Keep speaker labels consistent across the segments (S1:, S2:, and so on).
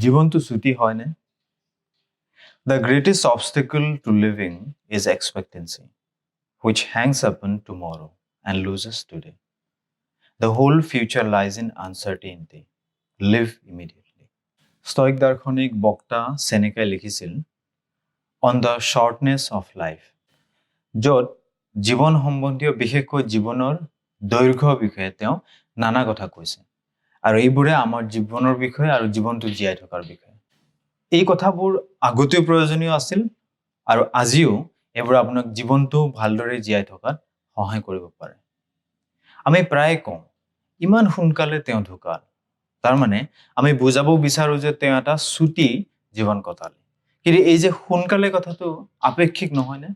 S1: জীবনটো ছুটি হয়নে? The greatest obstacle to living is expectancy, which hangs upon tomorrow and loses today. The whole future lies in uncertainty. Live immediately. স্তয়িক দাৰ্শনিক বক্তা সেনেকাই লিখিছিল on the শ্বৰ্টনেছ of life, য'ত জীৱন সম্বন্ধীয় বিশেষকৈ জীৱনৰ দৈৰ্ঘ্য বিষয়ে তেওঁ নানা কথা কৈছে আৰু এইবোৰে আমাৰ জীৱনৰ বিষয়ে আৰু জীৱনটো জীয়াই থকাৰ বিষয়ে। এই কথাবোৰ আগতেও প্ৰয়োজনীয় আছিল আৰু আজিও এইবোৰ আপোনাক জীৱনটো ভালদৰে জীয়াই থকাত সহায় কৰিব পাৰে। আমি প্ৰায় কওঁ ইমান সোনকালে তেওঁ ঢুকাল, তাৰমানে আমি বুজাব বিচাৰোঁ যে তেওঁ এটা ছুটি জীৱন কটালে। কিন্তু এই যে সোনকালে কথাটো আপেক্ষিক নহয়নে?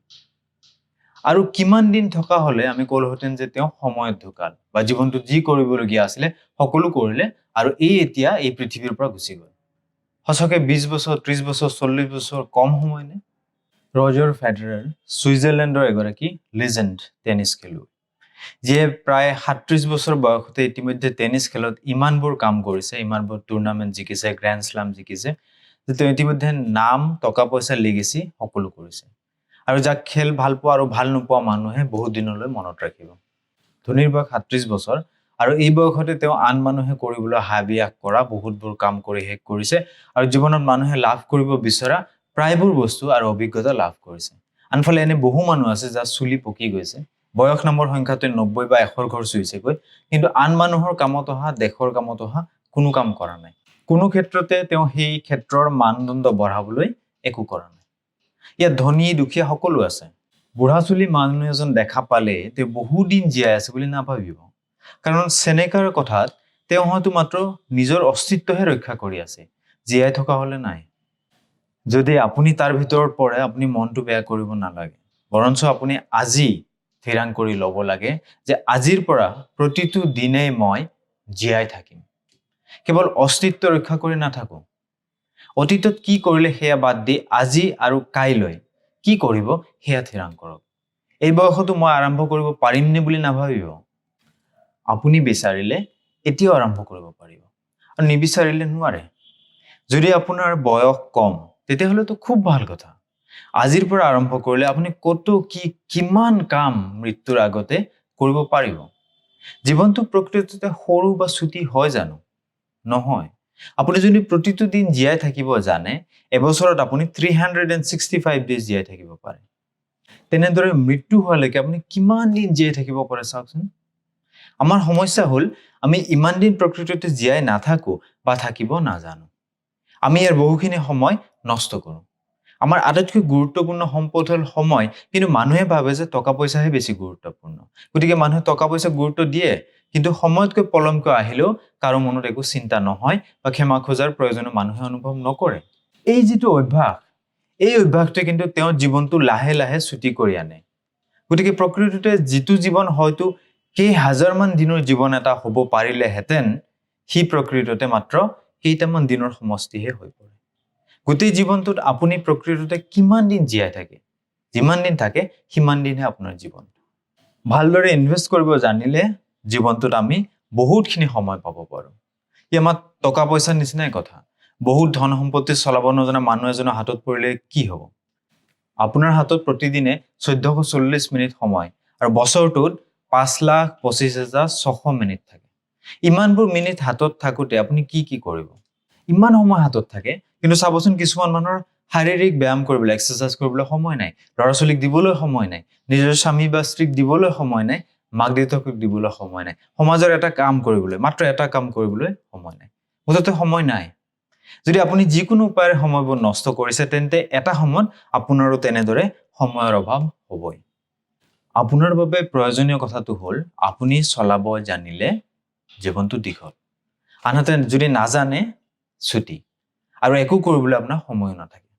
S1: আৰু কিমান দিন থকা হ'লে আমি ক'লোহেঁতেন যে তেওঁ সময়ত ঢুকাল বা জীৱনটো যি কৰিবলগীয়া আছিলে সকলো কৰিলে আৰু এতিয়া এই পৃথিৱীৰ পৰা গুচি গ'ল। সঁচাকৈ 20 বছৰ, 30 বছৰ, 40 বছৰ কম সময়নে? ৰজাৰ ফেডাৰাৰ ছুইজাৰলেণ্ডৰ এগৰাকী লিজেণ্ড টেনিছ খেলুৱৈ, যিয়ে প্ৰায় 37 বছৰ বয়সতে ইতিমধ্যে টেনিছ খেলত ইমানবোৰ কাম কৰিছে, ইমানবোৰ টুৰ্ণামেণ্ট জিকিছে, গ্ৰেণ্ড শ্লাম জিকিছে, যে তেওঁ ইতিমধ্যে নাম, টকা পইচা, লিগেচি সকলো কৰিছে। আৰু যাক খেল ভাল পোৱা আৰু ভাল নোপোৱা মানুহে বহুত দিনলৈ মনত ৰাখিব। ধোনীৰ বয়স 37 বছৰ আৰু এই বয়সতে তেওঁ আন মানুহে কৰিবলৈ হাবিয়াস কৰা বহুতবোৰ কাম কৰি শেষ কৰিছে আৰু জীৱনত মানুহে লাভ কৰিব বিচৰা প্ৰায়বোৰ বস্তু আৰু অভিজ্ঞতা লাভ কৰিছে। আনফালে এনে বহু মানুহ আছে যাৰ চুলি পকি গৈছে, বয়স নামৰ সংখ্যাটোৱে 90 বা 100 ঘৰ চুইছেগৈ, কিন্তু আন মানুহৰ কামত অহা, দেশৰ কামত অহা কোনো কাম কৰা নাই। কোনো ক্ষেত্ৰতে তেওঁ সেই ক্ষেত্ৰৰ মানদণ্ড বঢ়াবলৈ একো কৰা নাই। ইয়াত ধনী দুখীয়া সকলো আছে। বুঢ়া চুলি মানুহ এজন দেখা পালে তেওঁ বহুদিন জীয়াই আছে বুলি নাভাবিব, কাৰণ সেনেকাৰ কথাত তেওঁ হয়তো মাত্ৰ নিজৰ অস্তিত্বহে ৰক্ষা কৰি আছে, জীয়াই থকা হ'লে নাই। যদি আপুনি তাৰ ভিতৰত পৰে, আপুনি মনটো বেয়া কৰিব নালাগে, বৰঞ্চ আপুনি আজি থিৰাং কৰি ল'ব লাগে যে আজিৰ পৰা প্ৰতিটো দিনেই মই জীয়াই থাকিম, কেৱল অস্তিত্ব ৰক্ষা কৰি নাথাকো। অতীতত কি কৰিলে সেয়া বাদ দি আজি আৰু কাইলৈ কি কৰিব সেয়া থিৰাং কৰক। এই বয়সতো মই আৰম্ভ কৰিব পাৰিমনে বুলি নাভাবিব। আপুনি বিচাৰিলে এতিয়াও আৰম্ভ কৰিব পাৰিব আৰু নিবিচাৰিলে নোৱাৰে। যদি আপোনাৰ বয়স কম তেতিয়াহ'লেতো খুব ভাল কথা। আজিৰ পৰা আৰম্ভ কৰিলে আপুনি কিমান কাম মৃত্যুৰ আগতে কৰিব পাৰিব। জীৱনটো প্ৰকৃততে সৰু বা ছুটি হয় জানো? নহয়। আপুনি যদি প্ৰতিটো দিন জীয়াই থাকিব জানে, এবছৰত আপুনি 365 ডেজ জীয়াই থাকিব পাৰে। তেনেদৰে মৃত্যু হোৱালৈকে আপুনি কিমান দিন জীয়াই থাকিব পাৰে চাওকচোন। আমাৰ সমস্যা হ'ল আমি ইমান দিন প্ৰকৃততে জীয়াই নাথাকো বা থাকিব নাজানো। আমি ইয়াৰ বহুখিনি সময় নষ্ট কৰোঁ। আমাৰ আটাইতকৈ গুৰুত্বপূৰ্ণ সম্পদ হ'ল সময়, কিন্তু মানুহে ভাবে যে টকা পইচাহে বেছি গুৰুত্বপূৰ্ণ। গতিকে মানুহে টকা পইচা গুৰুত্ব দিয়ে, কিন্তু সময়তকৈ পলমকৈ আহিলেও কাৰো মনত একো চিন্তা নহয় বা ক্ষমা খোজাৰ প্ৰয়োজন মানুহে অনুভৱ নকৰে। এই যিটো অভ্যাস, এই অভ্যাসটোৱে কিন্তু তেওঁৰ জীৱনটো লাহে লাহে ছুটি কৰি আনে। গতিকে প্ৰকৃততে যিটো জীৱন হয়তো কেইহাজাৰমান দিনৰ জীৱন এটা হ'ব পাৰিলেহেঁতেন, সি প্ৰকৃততে মাত্ৰ কেইটামান দিনৰ সমষ্টিহে হৈ পৰে। গোটেই জীৱনটোত আপুনি প্ৰকৃততে কিমান দিন জীয়াই থাকে, যিমান দিন থাকে সিমান দিনহে আপোনাৰ জীৱন। ভালদৰে ইনভেষ্ট কৰিব জানিলে জীৱনটোত আমি বহুতখিনি সময় পাব পাৰোঁ। ই আমাৰ টকা পইচাৰ নিচিনাই কথা। বহুত ধন সম্পত্তি চলাব নজনা মানুহ এজনৰ হাতত পৰিলে কি হ'ব? আপোনাৰ হাতত প্ৰতিদিনে 1440 মিনিট সময় আৰু বছৰটোত 5,25,600 মিনিট থাকে। ইমানবোৰ মিনিট হাতত থাকোঁতে আপুনি কি কৰিব? ইমান সময় হাতত থাকে, কিন্তু চাবচোন কিছুমান মানুহৰ শাৰীৰিক ব্যায়াম কৰিবলৈ, এক্সাৰচাইজ কৰিবলৈ সময় নাই, ল'ৰা ছোৱালীক দিবলৈ সময় নাই, নিজৰ স্বামী বা স্ত্ৰীক দিবলৈ সময় নাই, মাক দেউতাকক দিবলৈ সময় নাই, সমাজৰ এটা কাম কৰিবলৈ, মাত্ৰ এটা কাম কৰিবলৈ সময় নাই, মুঠতে সময় নাই। যদি আপুনি যিকোনো উপায়েৰে সময়বোৰ নষ্ট কৰিছে, তেন্তে এটা সময়ত আপোনাৰো তেনেদৰে সময়ৰ অভাৱ হ'বই। আপোনাৰ বাবে প্ৰয়োজনীয় কথাটো হ'ল আপুনি চলাব জানিলে জীৱনটো দীঘল, আনহাতে যদি নাজানে ছুটি, আৰু একো কৰিবলৈ আপোনাৰ সময়ো নাথাকে।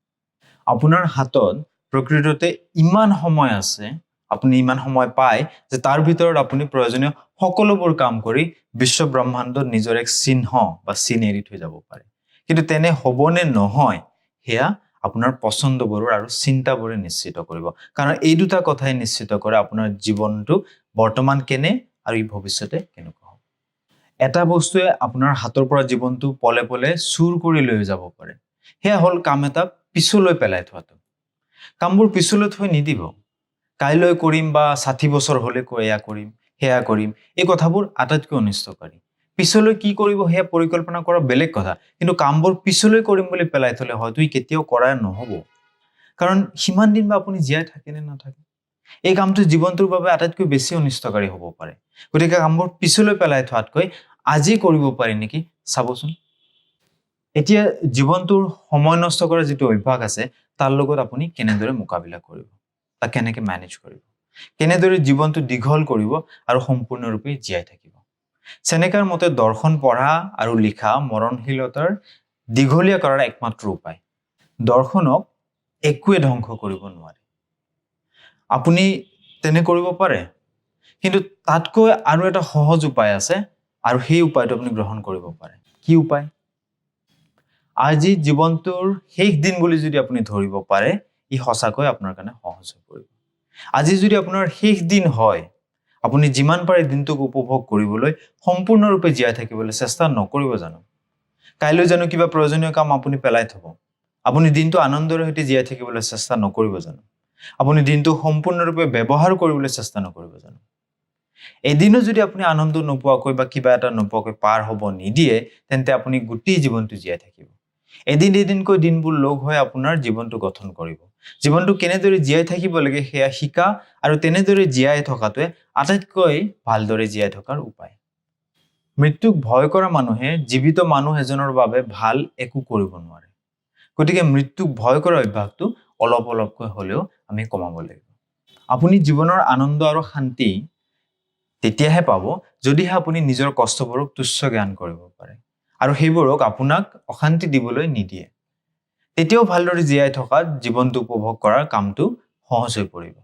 S1: আপোনাৰ হাতত প্ৰকৃততে ইমান সময় আছে, আপুনি ইমান সময় পায় যে তাৰ ভিতৰত আপুনি প্ৰয়োজনীয় সকলোবোৰ কাম কৰি বিশ্ব ব্ৰহ্মাণ্ডত নিজৰ এক চিহ্ন বা চিন এৰি থৈ যাব পাৰে। কিন্তু তেনে হ'বনে নহয় সেয়া আপোনাৰ পচন্দবোৰৰ আৰু চিন্তাবোৰে নিশ্চিত কৰিব, কাৰণ এই দুটা কথাই নিশ্চিত কৰে আপোনাৰ জীৱনটো বৰ্তমান কেনে আৰু ই ভৱিষ্যতে কেনেকুৱা হ'ব। এটা বস্তুৱে আপোনাৰ হাতৰ পৰা জীৱনটো পলে পলে চুৰ কৰি লৈ যাব পাৰে। সেয়া হ'ল কাম এটা পিছলৈ পেলাই থোৱাটো। কামবোৰ পিছলৈ থৈ নিদিব। কাইলৈ কৰিম বা ৬০ বছৰ হ'লে এয়া কৰিম, সেয়া কৰিম, এই কথাবোৰ আটাইতকৈ অনিষ্টকাৰী। পিছলৈ কি কৰিব সেয়া পৰিকল্পনা কৰা বেলেগ কথা, কিন্তু কামবোৰ পিছলৈ কৰিম বুলি পেলাই থলে হয়তো কেতিয়াও কৰা নহ'ব। কাৰণ সিমান দিন বা আপুনি জীয়াই থাকে নে নাথাকে। এই কামটো জীৱনটোৰ বাবে আটাইতকৈ বেছি অনিষ্টকাৰী হ'ব পাৰে। গতিকে কামবোৰ পিছলৈ পেলাই থোৱাতকৈ আজি কৰিব পাৰি নেকি চাবচোন। এতিয়া জীৱনটোৰ সময় নষ্ট কৰা যিটো অভ্যাস আছে তাৰ লগত আপুনি কেনেদৰে মোকাবিলা কৰিব, তাক কেনেকৈ মেনেজ কৰিব, কেনেদৰে জীৱনটো দীঘল কৰিব আৰু সম্পূৰ্ণৰূপে জীয়াই থাকিব। চেনেকাৰ মতে দৰ্শন পঢ়া আৰু লিখা মৰণশীলতাৰ দীঘলীয়া কৰাৰ একমাত্ৰ উপায়। দৰ্শনক একোৱে ধ্বংস কৰিব নোৱাৰে। আপুনি তেনে কৰিব পাৰে, কিন্তু তাতকৈ আৰু এটা সহজ উপায় আছে আৰু সেই উপায়টো আপুনি গ্ৰহণ কৰিব পাৰে। কি উপায়? আজি জীৱনটোৰ শেষ দিন বুলি যদি আপুনি ধৰিব পাৰে, ই সঁচাকৈ আপোনাৰ কাৰণে সহজ হৈ পৰিব। আজি যদি আপোনাৰ শেষ দিন হয়, আপুনি যিমান পাৰে দিনটোক উপভোগ কৰিবলৈ সম্পূৰ্ণৰূপে জীয়াই থাকিবলৈ চেষ্টা নকৰিব জানো? কাইলৈ জানো কিবা প্ৰয়োজনীয় কাম আপুনি পেলাই থব? আপুনি দিনটো আনন্দৰ সৈতে জীয়াই থাকিবলৈ চেষ্টা নকৰিব জানো? আপুনি দিনটো সম্পূৰ্ণৰূপে ব্যৱহাৰ কৰিবলৈ চেষ্টা নকৰিব জানো? এদিনো যদি আপুনি আনন্দ নোপোৱাকৈ বা কিবা এটা নোপোৱাকৈ পাৰ হ'ব নিদিয়ে, তেন্তে আপুনি গোটেই জীৱনটো জীয়াই থাকিব। এদিনকৈ দিনবোৰ লগ হৈ আপোনাৰ জীৱনটো গঠন কৰিব। জীৱনটো কেনেদৰে জীয়াই থাকিব লাগে সেয়া শিকা আৰু তেনেদৰে জীয়াই থকাটোৱে আটাইতকৈ ভালদৰে জীয়াই থকাৰ উপায়। মৃত্যুক ভয় কৰা মানুহে জীৱিত মানুহ এজনৰ বাবে ভাল একো কৰিব নোৱাৰে। গতিকে মৃত্যুক ভয় কৰা অভ্যাসটো অলপ অলপকৈ হ'লেও আমি কমাব লাগিব। আপুনি জীৱনৰ আনন্দ আৰু শান্তি তেতিয়াহে পাব যদিহে আপুনি নিজৰ কষ্টবোৰক তুচ্ছ জ্ঞান কৰিব পাৰে আৰু সেইবোৰক আপোনাক অশান্তি দিবলৈ নিদিয়ে। তেতিয়াও ভালদৰে জীয়াই থকা জীৱনটো উপভোগ কৰাৰ কামটো সহজ হৈ পৰিব।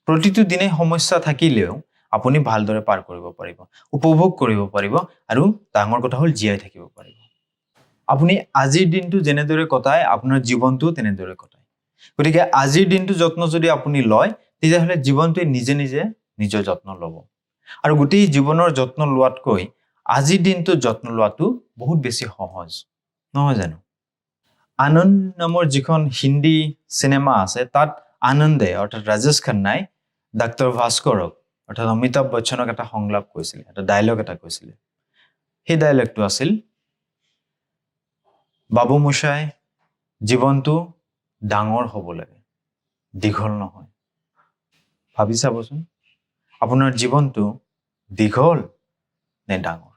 S1: প্ৰতিটো দিনে সমস্যা থাকিলেও আপুনি ভালদৰে পাৰ কৰিব পাৰিব, উপভোগ কৰিব পাৰিব আৰু ডাঙৰ কথা হ'ল জীয়াই থাকিব পাৰিব। আপুনি আজিৰ দিনটো যেনেদৰে কটায় আপোনাৰ জীৱনটো তেনেদৰে কটায়। গতিকে আজিৰ দিনটো যত্ন যদি আপুনি লয়, তেতিয়াহ'লে জীৱনটোৱে নিজে নিজে নিজৰ যত্ন ল'ব। আৰু গোটেই জীৱনৰ যত্ন লোৱাতকৈ আজিৰ দিনটো যত্ন লোৱাটো বহুত বেছি সহজ, নহয় জানো? আনন্দ নামৰ যিখন হিন্দী চিনেমা আছে তাত আনন্দে অৰ্থাৎ ৰাজেশ খান্নাই ডাক্তৰ ভাস্কৰক অৰ্থাৎ অমিতাভ বচ্চনক এটা সংলাপ কৈছিলে, এটা ডায়লগ এটা কৈছিলে। সেই ডায়লগটো আছিল, বাবু মশাই, জীৱনটো ডাঙৰ হ'ব লাগে, দীঘল নহয়। ভাবি চাবচোন, আপোনাৰ জীৱনটো দীঘল নে ডাঙৰ?